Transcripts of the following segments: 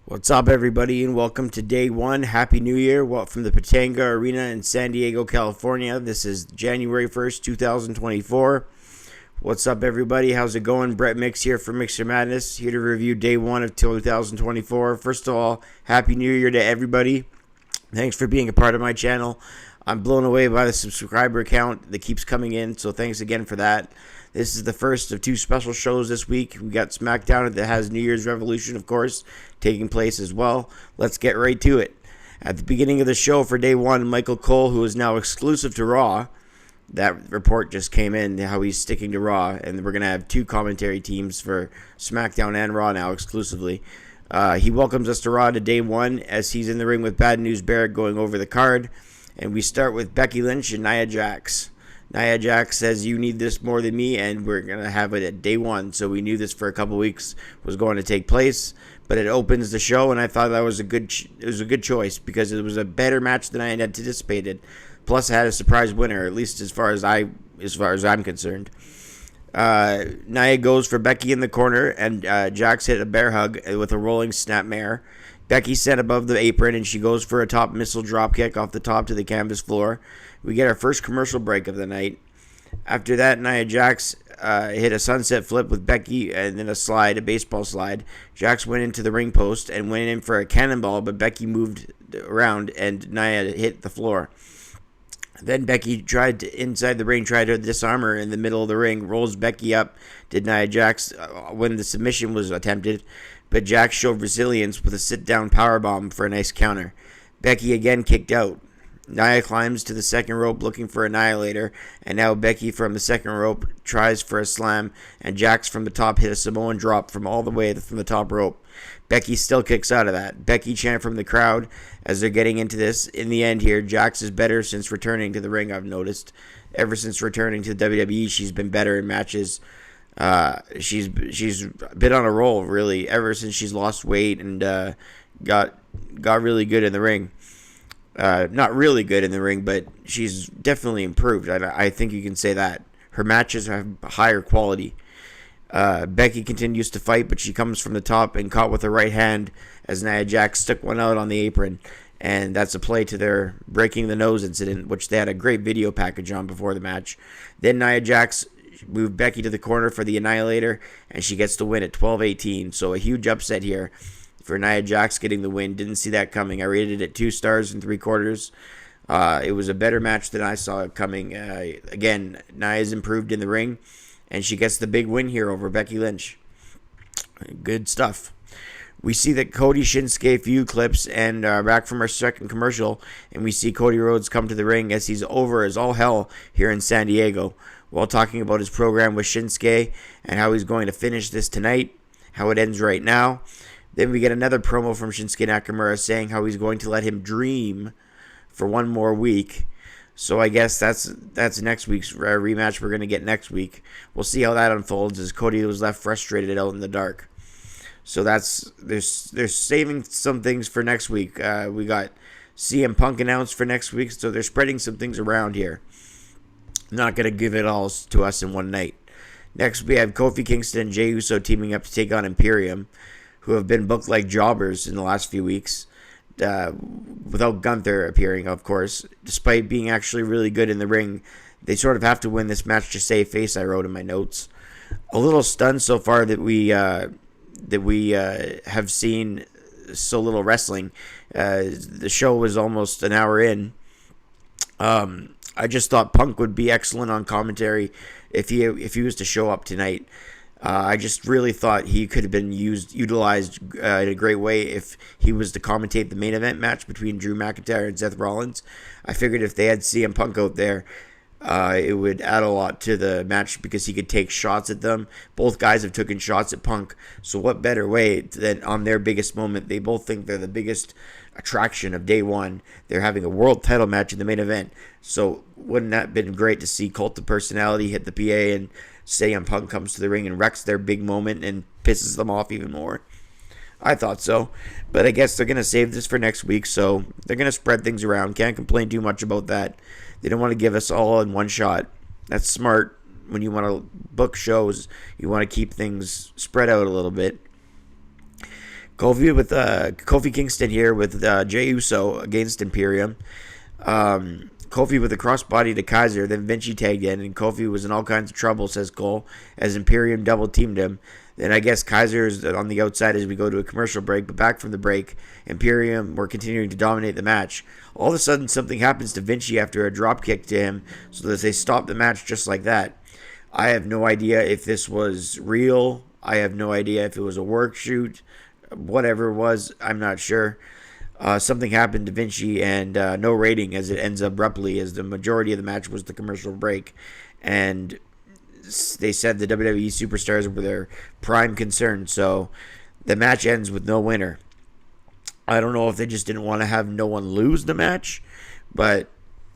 What's up, everybody, and welcome to day one. Happy New Year. Well, from the Patanga Arena in San Diego, California. This is January 1st, 2024. What's up, everybody? How's it going? Brett Mix here for Mixer Madness, here to review day one of 2024. First of all, Happy New Year to everybody. Thanks for being a part of my channel. I'm blown away by the subscriber count that keeps coming in, so thanks again for that. This is the first of two special shows this week. We got SmackDown that has New Year's Revolution, of course, taking place as well. Let's get right to it. At the beginning of the show for day one, Michael Cole, who is now exclusive to Raw, that report just came in, how he's sticking to Raw, and we're going to have two commentary teams for SmackDown and Raw now exclusively. He welcomes us to Raw to day one as he's in the ring with Bad News Barrett going over the card. And we start with Becky Lynch and Nia Jax. Nia Jax says, "You need this more than me," and we're going to have it at day one. So we knew this for a couple weeks was going to take place. But it opens the show, and I thought that was a good choice because it was a better match than I had anticipated. Plus, it had a surprise winner, at least as far as I'm concerned. Nia goes for Becky in the corner, and Jax hit a bear hug with a rolling snapmare. Becky sent above the apron, and she goes for a top missile dropkick off the top to the canvas floor. We get our first commercial break of the night. After that, Nia Jax hit a sunset flip with Becky and then a baseball slide. Jax went into the ring post and went in for a cannonball, but Becky moved around and Nia hit the floor. Then Becky inside the ring, tried to disarm her in the middle of the ring, rolls Becky up, did Nia Jax when the submission was attempted, but Jax showed resilience with a sit-down powerbomb for a nice counter. Becky again kicked out. Nia climbs to the second rope looking for Annihilator, and now Becky from the second rope tries for a slam, and Jax from the top hit a Samoan drop from all the way from the top rope. Becky still kicks out of that. Becky chant from the crowd as they're getting into this. In the end here, Jax is better since returning to the ring, I've noticed. Ever since returning to the WWE, she's been better in matches. She's been on a roll, really, ever since she's lost weight and got really good in the ring. Not really good in the ring, but she's definitely improved. I think you can say that. Her matches have higher quality. Becky continues to fight, but she comes from the top and caught with her right hand as Nia Jax stuck one out on the apron. And that's a play to their breaking the nose incident, which they had a great video package on before the match. Then Nia Jax moved Becky to the corner for the Annihilator, and she gets the win at 12-18. So a huge upset here for Nia Jax getting the win. Didn't see that coming. I rated it 2 stars and 3/4. It was a better match than I saw it coming. Again, Nia's improved in the ring, and she gets the big win here over Becky Lynch. Good stuff. We see that Cody Shinsuke feud clips and back from our second commercial, and we see Cody Rhodes come to the ring as he's over as all hell here in San Diego while talking about his program with Shinsuke and how he's going to finish this tonight, how it ends right now. Then we get another promo from Shinsuke Nakamura saying how he's going to let him dream for one more week. So I guess that's next week's rematch we're going to get next week. We'll see how that unfolds as Cody was left frustrated out in the dark. So they're saving some things for next week. We got CM Punk announced for next week, so they're spreading some things around here. Not going to give it all to us in one night. Next we have Kofi Kingston and Jey Uso teaming up to take on Imperium, who have been booked like jobbers in the last few weeks, without Gunther appearing, of course. Despite being actually really good in the ring, they sort of have to win this match to save face, I wrote in my notes. A little stunned so far that we have seen so little wrestling. The show was almost an hour in. I just thought Punk would be excellent on commentary if he was to show up tonight. I just really thought he could have been utilized in a great way if he was to commentate the main event match between Drew McIntyre and Seth Rollins. I figured if they had CM Punk out there, it would add a lot to the match because he could take shots at them. Both guys have taken shots at Punk, so what better way than on their biggest moment? They both think they're the biggest attraction of day one. They're having a world title match in the main event, so wouldn't that have been great to see Cult of Personality hit the PA and CM Punk comes to the ring and wrecks their big moment and pisses them off even more? I thought so, but I guess they're going to save this for next week, so they're going to spread things around. Can't complain too much about that. They don't want to give us all in one shot. That's smart. When you want to book shows, you want to keep things spread out a little bit. Kofi Kingston here with Jey Uso against Imperium. Kofi with a crossbody to Kaiser, then Vinci tagged in, and Kofi was in all kinds of trouble, says Cole, as Imperium double teamed him. Then I guess Kaiser is on the outside as we go to a commercial break, but back from the break, Imperium were continuing to dominate the match. All of a sudden, something happens to Vinci after a drop kick to him, so that they stop the match just like that. I have no idea if this was real. I have no idea if it was a work shoot. Whatever it was, I'm not sure. Something happened to Vinci, and no rating as it ends abruptly, as the majority of the match was the commercial break. And they said the WWE superstars were their prime concern, so the match ends with no winner. I don't know if they just didn't want to have no one lose the match, but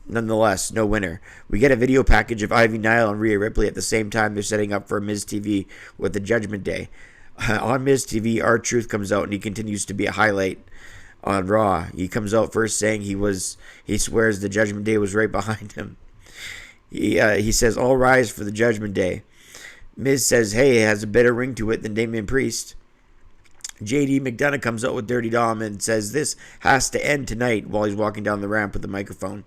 nonetheless, no winner. We get a video package of Ivy Nile and Rhea Ripley at the same time they're setting up for Miz TV with the Judgment Day. On Miz TV, R-Truth comes out and he continues to be a highlight on Raw. He comes out first saying he swears the Judgment Day was right behind him. He says, all rise for the Judgment Day. Miz says, hey, it has a better ring to it than Damian Priest. JD McDonough comes out with Dirty Dom and says this has to end tonight while he's walking down the ramp with the microphone.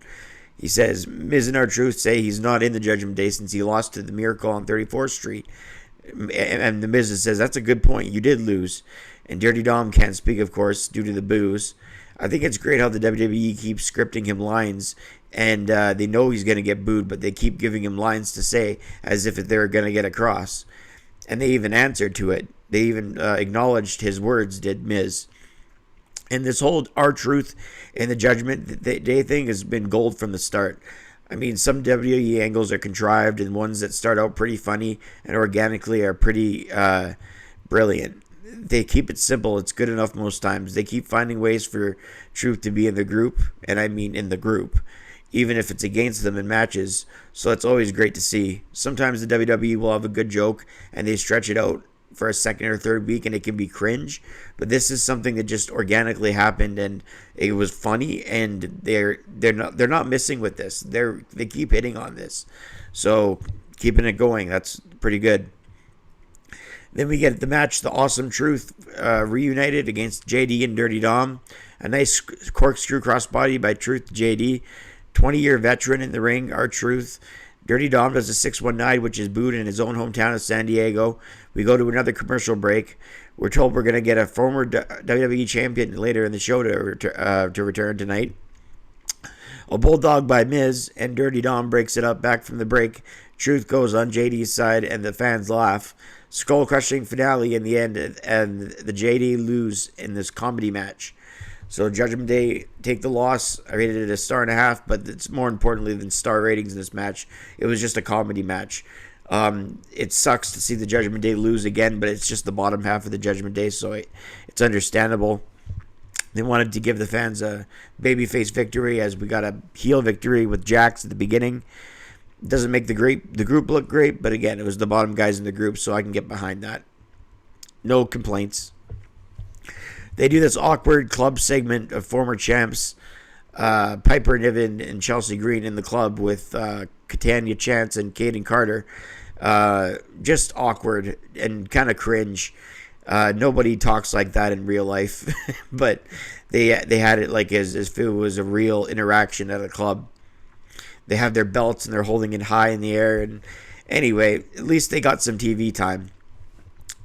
He says, Miz and R-Truth say he's not in the Judgment Day since he lost to the Miracle on 34th Street. And the Miz says, that's a good point. You did lose. And Dirty Dom can't speak, of course, due to the boos. I think it's great how the WWE keeps scripting him lines, and they know he's going to get booed, but they keep giving him lines to say as if they're going to get across. And they even answered to it. They even acknowledged his words, did Miz. And this whole R-Truth and the Judgment Day thing has been gold from the start. I mean, some WWE angles are contrived, and ones that start out pretty funny and organically are pretty brilliant. They keep it simple. It's good enough most times. They keep finding ways for Truth to be in the group, and I mean in the group, even if it's against them in matches. So it's always great to see. Sometimes the WWE will have a good joke, and they stretch it out for a second or third week, and it can be cringe. But this is something that just organically happened, and it was funny. And they're not missing with this. They keep hitting on this, so keeping it going. That's pretty good. Then we get the match, the Awesome Truth reunited against JD and Dirty Dom. A nice corkscrew crossbody by Truth to JD. 20-year veteran in the ring, R-Truth. Dirty Dom does a 619, which is booed in his own hometown of San Diego. We go to another commercial break. We're told we're going to get a former WWE champion later in the show to return tonight. A bulldog by Miz, and Dirty Dom breaks it up back from the break. Truth goes on JD's side, and the fans laugh. Skull-crushing finale in the end, and the JD lose in this comedy match. So Judgment Day take the loss. I rated it a 1.5, but it's more importantly than star ratings in this match. It was just a comedy match. It sucks to see the Judgment Day lose again, but it's just the bottom half of the Judgment Day, so it's understandable. They wanted to give the fans a babyface victory, as we got a heel victory with Jax at the beginning. Doesn't make the group look great, but again, it was the bottom guys in the group, so I can get behind that. No complaints. They do this awkward club segment of former champs, Piper Niven and Chelsea Green in the club with Katania Chance and Kaden Carter. Just awkward and kind of cringe. Nobody talks like that in real life, but they had it like as if it was a real interaction at a club. They have their belts and they're holding it high in the air. And anyway, at least they got some TV time.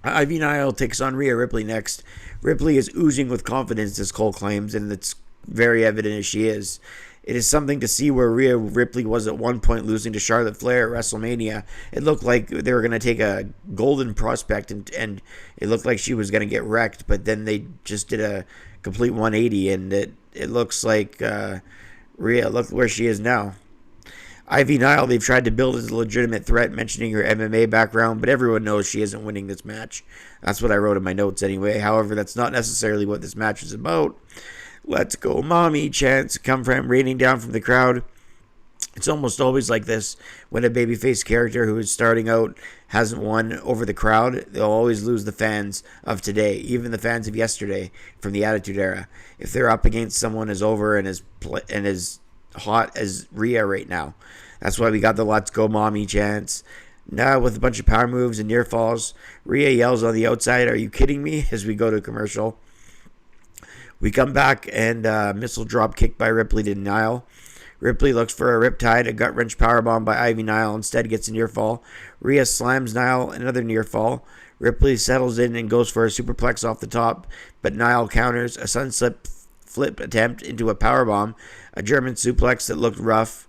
Ivy Nile takes on Rhea Ripley next. Ripley is oozing with confidence, as Cole claims, and it's very evident as she is. It is something to see where Rhea Ripley was at one point losing to Charlotte Flair at WrestleMania. It looked like they were going to take a golden prospect and it looked like she was going to get wrecked, but then they just did a complete 180, and it looks like Rhea, look where she is now. Ivy Nile, they've tried to build as a legitimate threat, mentioning her MMA background, but everyone knows she isn't winning this match. That's what I wrote in my notes anyway. However, that's not necessarily what this match is about. Let's go, mommy chants come from raining down from the crowd. It's almost always like this when a babyface character who is starting out hasn't won over the crowd. They'll always lose the fans of today, even the fans of yesterday from the Attitude Era. If they're up against someone as over and as hot as Rhea right now. That's why we got the let's go mommy chants. Now with a bunch of power moves and near falls, Rhea yells on the outside, are you kidding me? As we go to commercial. We come back and missile drop kick by Ripley to Nile. Ripley looks for a riptide, a gut-wrench powerbomb by Ivy Nile. Instead gets a near fall. Rhea slams Nile, another near fall. Ripley settles in and goes for a superplex off the top, but Nile counters a sunset flip attempt into a powerbomb, a German suplex that looked rough.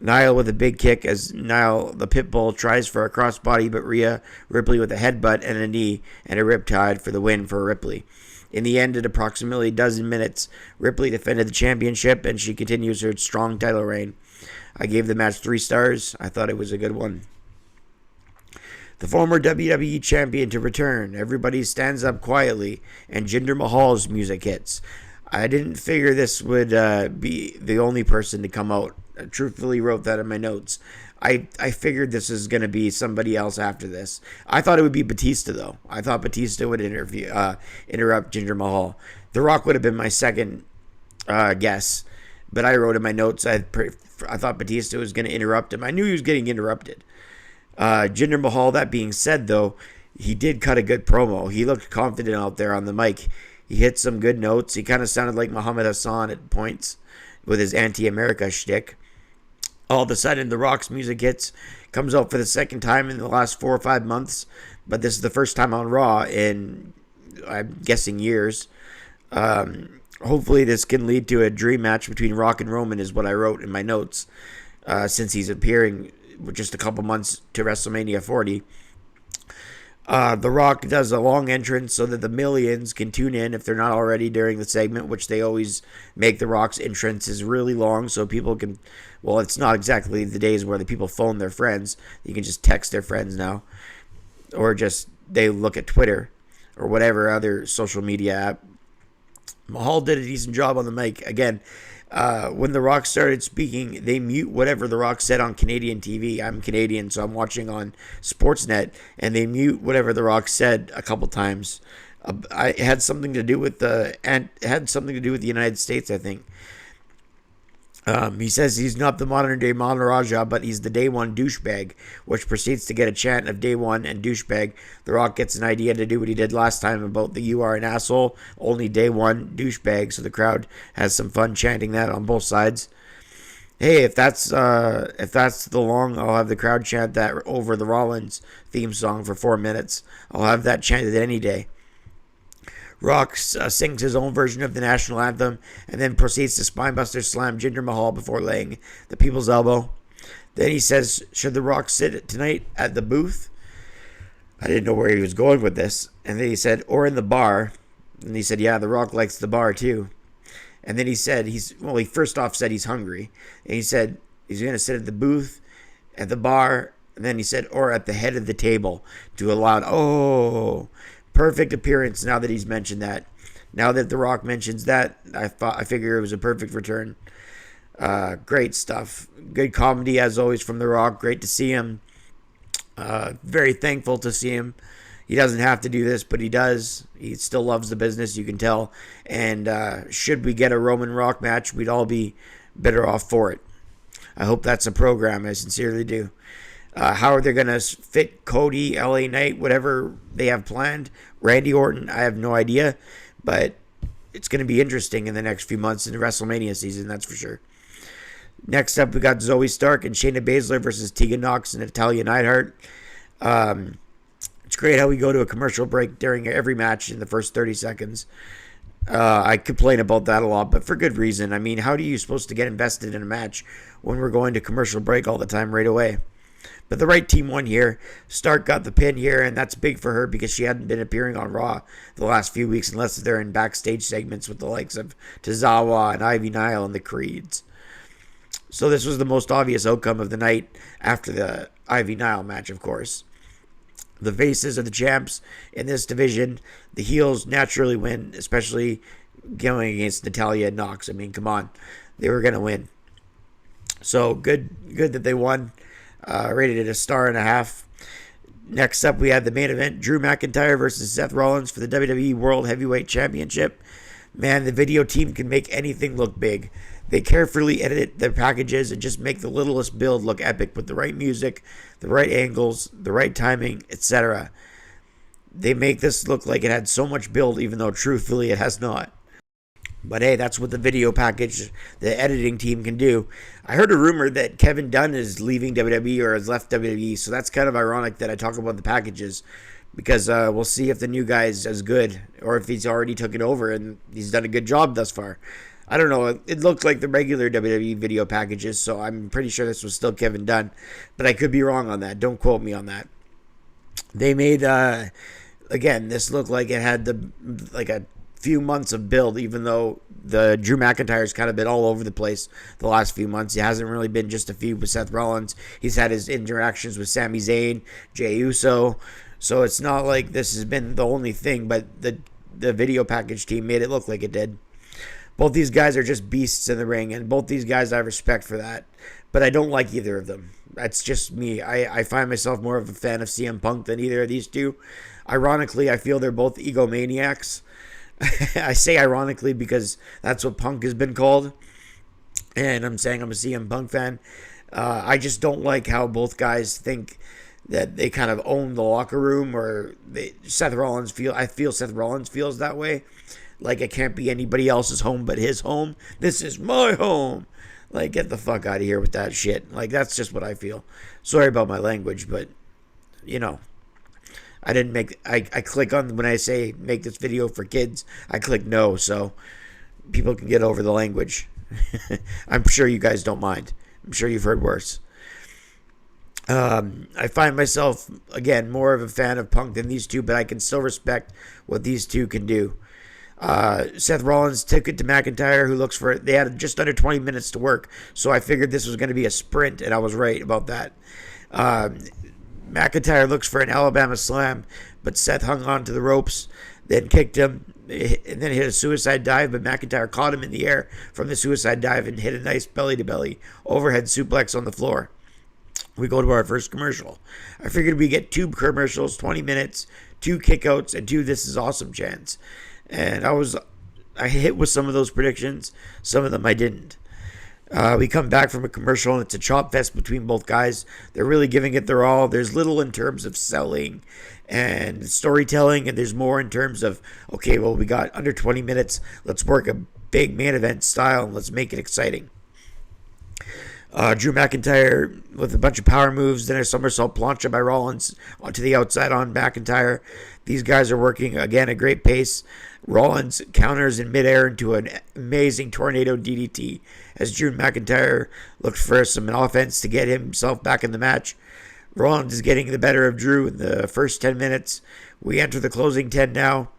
Nile with a big kick as Nile, the Pitbull, tries for a crossbody, but Ripley with a headbutt and a knee and a riptide for the win for Ripley. In the end, at approximately a dozen minutes, Ripley defended the championship, and she continues her strong title reign. I gave the match 3 stars. I thought it was a good one. The former WWE champion to return. Everybody stands up quietly, and Jinder Mahal's music hits. I didn't figure this would be the only person to come out. I truthfully wrote that in my notes. I figured this is going to be somebody else after this. I thought it would be Batista, though. I thought Batista would interrupt Jinder Mahal. The Rock would have been my second guess, but I wrote in my notes I thought Batista was going to interrupt him. I knew he was getting interrupted. Jinder Mahal, that being said, though, he did cut a good promo. He looked confident out there on the mic. He hit some good notes. He kind of sounded like Muhammad Hassan at points with his anti-America shtick. All of a sudden, The Rock's music hits, comes out for the second time in the last 4 or 5 months, but this is the first time on Raw in, I'm guessing, years. Hopefully this can lead to a dream match between Rock and Roman is what I wrote in my notes, since he's appearing with just a couple months to WrestleMania 40. The Rock does a long entrance so that the millions can tune in if they're not already during the segment, which they always make The Rock's entrance is really long so people can, well, it's not exactly the days where the people phone their friends. You can just text their friends now, or just they look at Twitter or whatever other social media app. Mahal did a decent job on the mic. Again, when The Rock started speaking, they mute whatever The Rock said on Canadian TV. I'm Canadian, so I'm watching on Sportsnet, and they mute whatever The Rock said a couple times. It had something to do with the United States, I think. He says he's not the modern day Maharaja, but he's the day one douchebag, which proceeds to get a chant of day one and douchebag. The Rock gets an idea to do what he did last time about the you are an asshole, only day one douchebag. So the crowd has some fun chanting that on both sides. Hey, if that's the long, I'll have the crowd chant that over the Rollins theme song for 4 minutes. I'll have that chanted any day. Rock sings his own version of the national anthem and then proceeds to spinebuster slam Jinder Mahal before laying the people's elbow. Then he says, should The Rock sit tonight at the booth? I didn't know where he was going with this. And then he said, or in the bar. And he said, yeah, The Rock likes the bar too. And then he said, he first off said he's hungry. And he said he's going to sit at the booth, at the bar. And then he said, or at the head of the table to a loud, oh. Perfect appearance now that he's mentioned that. Now that The Rock mentions that, I figure it was a perfect return. Great stuff. Good comedy as always from The Rock. Great to see him. Very thankful to see him. He doesn't have to do this, but he does. He still loves the business, you can tell. And should we get a Roman Rock match, we'd all be better off for it. I hope that's a program. I sincerely do. How are they going to fit Cody, LA Knight, whatever they have planned? Randy Orton, I have no idea. But it's going to be interesting in the next few months in the WrestleMania season, that's for sure. Next up, we got Zoe Stark and Shayna Baszler versus Tegan Nox and Natalya Neidhart. It's great how we go to a commercial break during every match in the first 30 seconds. I complain about that a lot, but for good reason. I mean, how are you supposed to get invested in a match when we're going to commercial break all the time right away? But the right team won here. Stark got the pin here, and that's big for her because she hadn't been appearing on Raw the last few weeks unless they're in backstage segments with the likes of Tozawa and Ivy Nile and the Creeds. So this was the most obvious outcome of the night after the Ivy Nile match, of course. The faces are the champs in this division. The heels naturally win, especially going against Natalya and Nox. I mean, come on. They were going to win. So good that they won. Rated at 1.5 stars. Next up, we had the main event, Drew McIntyre versus Seth Rollins for the WWE World Heavyweight Championship. Man, the video team can make anything look big. They carefully edit their packages and just make the littlest build look epic with the right music, the right angles, the right timing, etc. They make this look like it had so much build, even though truthfully it has not. But hey, that's what the video package, the editing team can do. I heard a rumor that Kevin Dunn is leaving WWE or has left WWE, so that's kind of ironic that I talk about the packages because we'll see if the new guy is as good or if he's already took it over and he's done a good job thus far. I don't know. It looked like the regular WWE video packages, so I'm pretty sure this was still Kevin Dunn, but I could be wrong on that. Don't quote me on that. They made again. This looked like it had a few months of build, even though the Drew McIntyre's kind of been all over the place the last few months. He hasn't really been just a feud with Seth Rollins. He's had his interactions with Sami Zayn, Jey Uso. So it's not like this has been the only thing, but the video package team made it look like it did. Both these guys are just beasts in the ring, and both these guys I have respect for that. But I don't like either of them. That's just me. I find myself more of a fan of CM Punk than either of these two. Ironically, I feel they're both egomaniacs. I say ironically because that's what Punk has been called. And I'm saying I'm a CM Punk fan. I just don't like how both guys think that they kind of own the locker room, or Seth Rollins I feel Seth Rollins feels that way. Like it can't be anybody else's home but his home. This is my home. Like, get the fuck out of here with that shit. Like, that's just what I feel. Sorry about my language, but, you know, I click on, when I say make this video for kids, I click no, so people can get over the language. I'm sure you guys don't mind. I'm sure you've heard worse. I find myself, again, more of a fan of Punk than these two, but I can still respect what these two can do. Seth Rollins took it to McIntyre, who looks for it. They had just under 20 minutes to work, so I figured this was going to be a sprint, and I was right about that. McIntyre looks for an Alabama slam, but Seth hung on to the ropes, then kicked him, and then hit a suicide dive, but McIntyre caught him in the air from the suicide dive and hit a nice belly-to-belly overhead suplex on the floor. We go to our first commercial. I figured we get 2 commercials, 20 minutes, 2 kickouts, and 2 This Is Awesome chants. And I hit with some of those predictions. Some of them I didn't. We come back from a commercial, and it's a chop fest between both guys. They're really giving it their all. There's little in terms of selling and storytelling, and there's more in terms of, okay, well, we got under 20 minutes. Let's work a big main event style, and let's make it exciting. Drew McIntyre with a bunch of power moves, then a somersault plancha by Rollins onto the outside on McIntyre. These guys are working, again, a great pace. Rollins counters in midair into an amazing tornado DDT as Drew McIntyre looks for some offense to get himself back in the match. Rollins is getting the better of Drew in the first 10 minutes. We enter the closing 10 now.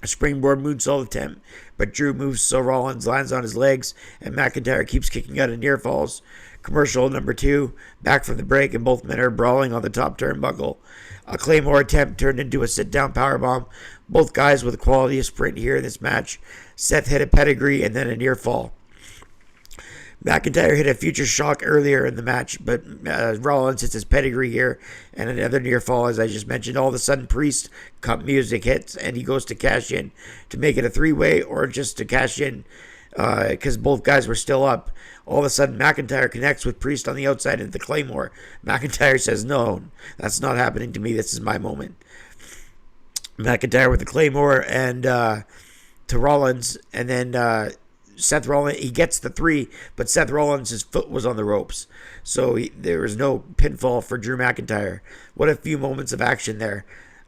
A springboard moonsault attempt, but Drew moves so Rollins lands on his legs, and McIntyre keeps kicking out of near falls. Commercial number 2, back from the break, and both men are brawling on the top turnbuckle. A Claymore attempt turned into a sit-down powerbomb. Both guys with a quality of sprint here in this match. Seth hit a pedigree and then a near fall. McIntyre hit a future shock earlier in the match, but Rollins hits his pedigree here and another near fall, as I just mentioned. All of a sudden, Priest cut music hits, and he goes to cash in to make it a 3-way or just to cash in because both guys were still up. All of a sudden, McIntyre connects with Priest on the outside into the Claymore. McIntyre says, no, that's not happening to me. This is my moment. McIntyre with the Claymore and to Rollins, and then Seth Rollins, he gets the 3, but Seth Rollins' foot was on the ropes. So there was no pinfall for Drew McIntyre. What a few moments of action there.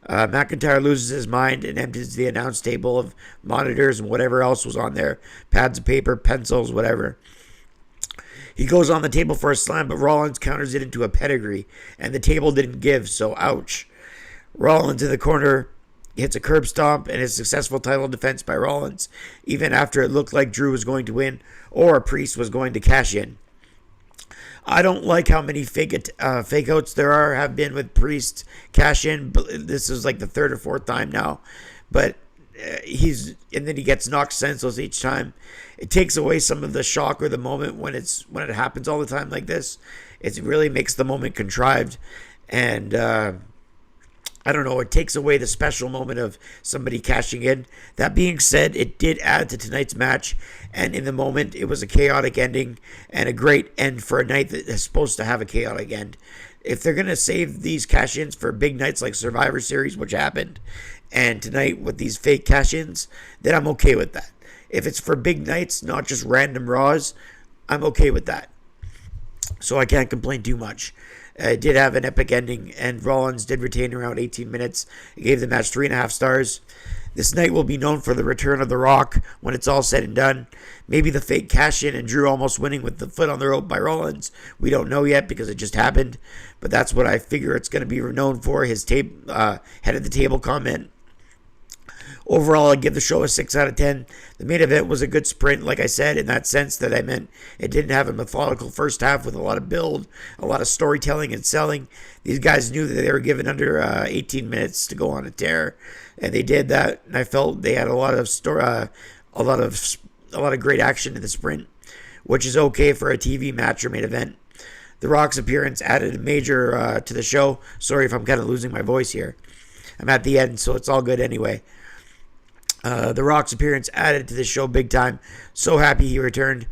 McIntyre loses his mind and empties the announce table of monitors and whatever else was on there. Pads of paper, pencils, whatever. He goes on the table for a slam, but Rollins counters it into a pedigree, and the table didn't give, so ouch. Rollins in the corner hits a curb stomp and a successful title defense by Rollins, even after it looked like Drew was going to win or Priest was going to cash in. I don't like how many fake outs there have been with Priest cash in. This is like the 3rd or 4th time now, but and then he gets knocked senseless each time. It takes away some of the shock or the moment when it happens all the time like this. It really makes the moment contrived, and I don't know, it takes away the special moment of somebody cashing in. That being said, it did add to tonight's match, and in the moment, it was a chaotic ending and a great end for a night that is supposed to have a chaotic end. If they're going to save these cash-ins for big nights like Survivor Series, which happened, and tonight with these fake cash-ins, then I'm okay with that. if it's for big nights, not just random Raws, I'm okay with that. So I can't complain too much. It did have an epic ending, and Rollins did retain around 18 minutes. It gave the match 3.5 stars. This night will be known for the return of The Rock when it's all said and done. Maybe the fake cash-in and Drew almost winning with the foot on the rope by Rollins. We don't know yet because it just happened. But that's what I figure it's going to be known for, his head of the table comment. Overall, I give the show a 6 out of 10. The main event was a good sprint, like I said, in that sense that I meant it didn't have a methodical first half with a lot of build, a lot of storytelling and selling. These guys knew that they were given under 18 minutes to go on a tear, and they did that. And I felt they had a lot of great action in the sprint, which is okay for a TV match or main event. The Rock's appearance added a major to the show. Sorry if I'm kind of losing my voice here. I'm at the end, so it's all good anyway. The Rock's appearance added to the show big time. So happy he returned.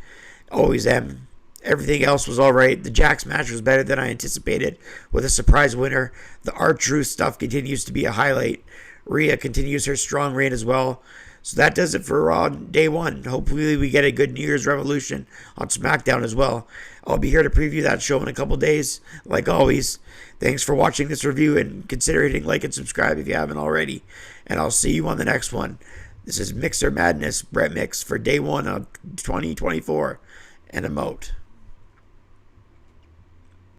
Always am. Everything else was alright. The Jax match was better than I anticipated, with a surprise winner. The R-Truth stuff continues to be a highlight. Rhea continues her strong reign as well. So that does it for Raw Day 1. Hopefully we get a good New Year's Revolution on SmackDown as well. I'll be here to preview that show in a couple days, like always. Thanks for watching this review, and consider hitting like and subscribe if you haven't already. And I'll see you on the next one. This is Mixer Madness, Brett Mix, for Day 1 of 2024, and emote.